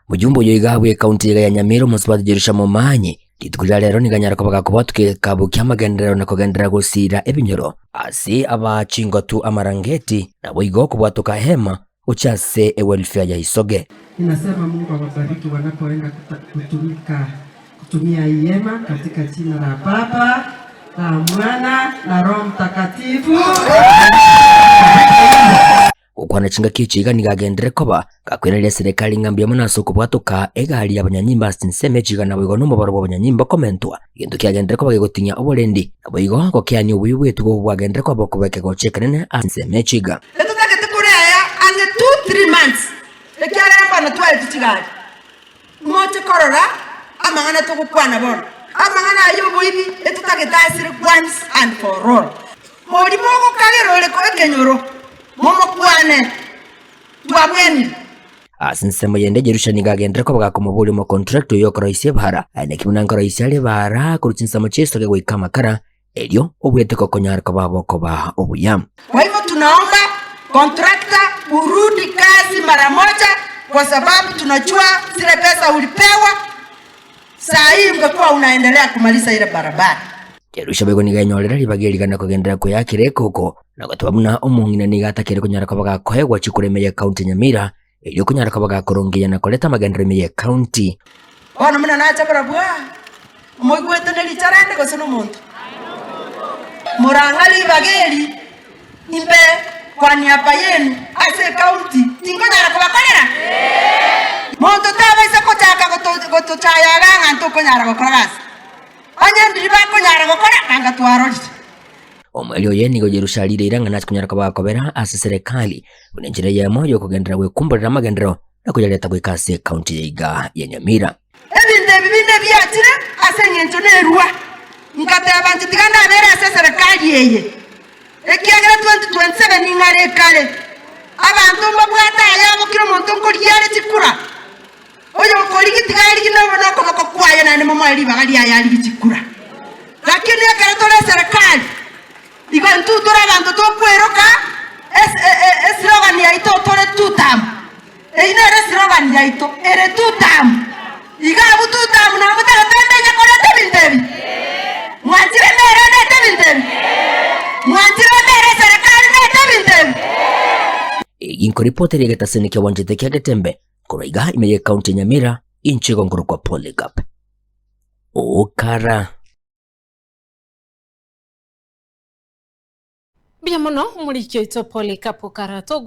Mujumbo yoigabwe kaunti ya Nyamira musibati Jerusha Momanyi litukulira lero niganyara ko bagakubatwe kabu kyamagendero na kugendera gusira ebinyoro asi aba chingotu amarangeti na boigo kubwatuka hema uchase welfare ya Isoge. Ninasema Mungu awabariki wanapoenda kutumia hema katika jina la Baba na Mwana na Roho Mtakatifu. Ukwana chinga kichiga nigagendere koba gakwirira serikali ngambye munaso kubwatuka egali abanyanyimba sinseme chiga na bwigo n'umubaro w'abanyanyimba komentwa gintu kyagendere koba gigotinya oborendi aboigo ko kyani ubuyubwe tugo bwagendere koba kubeke go chekanene sinseme chiga etutake tukureya ange 2-3 months ekyaramba na 12 chigali moche korora amangana tukukwana bona amangana ayubuibi etutake tasire once and for all mori mogo kagero le ko ekenyoro momo kwane twabweni asinsemo yende Jerusha nigagendere ko bagakomubuli mo contract yo koroise bara ane kimunanga roise ale bara kurutsinsa mo chesto ke wikamakara elio obwete ko konyara ko baboko ba obuyam. Kwa hivyo tunaomba kontrakta urudi kazi mara moja, kwa sababu tunajua zile pesa ulipewa saa hii ungekuwa unaendelea kumaliza ile barabara. Jerusha bego niganyorera libageligana kugendera ko yakire koko na gatwabuna omungina nigatakire kunyara ko bagakohegwa chikuremeye county Nyamira elio kunyara ko bagakorongeya na koleta magendere meye county Ona muna nacha barabwa moigwete neli charande ko sono muntu murangali bageli imbe kwa niaba yenu ase county tingonyara ko bakorera muntu tabaisa ko chaka goto chayara nganto konyara ko koragasa anye ndiba konyara ko kora kanga twarori omwelio yenigo Jerusha lire irangana kunyara ko bakobera ase serikali unenjira ya moyo kugendera we kumburira magendero na kujaleta kwikase county yiga ya Nyamira ebinde byatire ase nyento nerwa nkate abantu tiganda bera ase serikali yeye ekiagera 2027 ningare kale abantu mbabwata yabo kiro muntu nkoliare chikura oyo koligi tigari kinabo noko kwaye nane mama ali bagali ayali chikura lakini akara tole serikali ibantu tora abantu to kweroka slogan ya ito tore tutam ina slogan ya ito ere tutam igabu tutam na mutala tembenya kora tebintebi mwantire mere ne tebintebi mwantire mere serikali ne tebintebi inko reporter yegeta senike wanjete kya getembe koraiga imeye county Nyamira inchigo ngoro kwa Polycarp okara Biamono muri kyo Polycarp okara to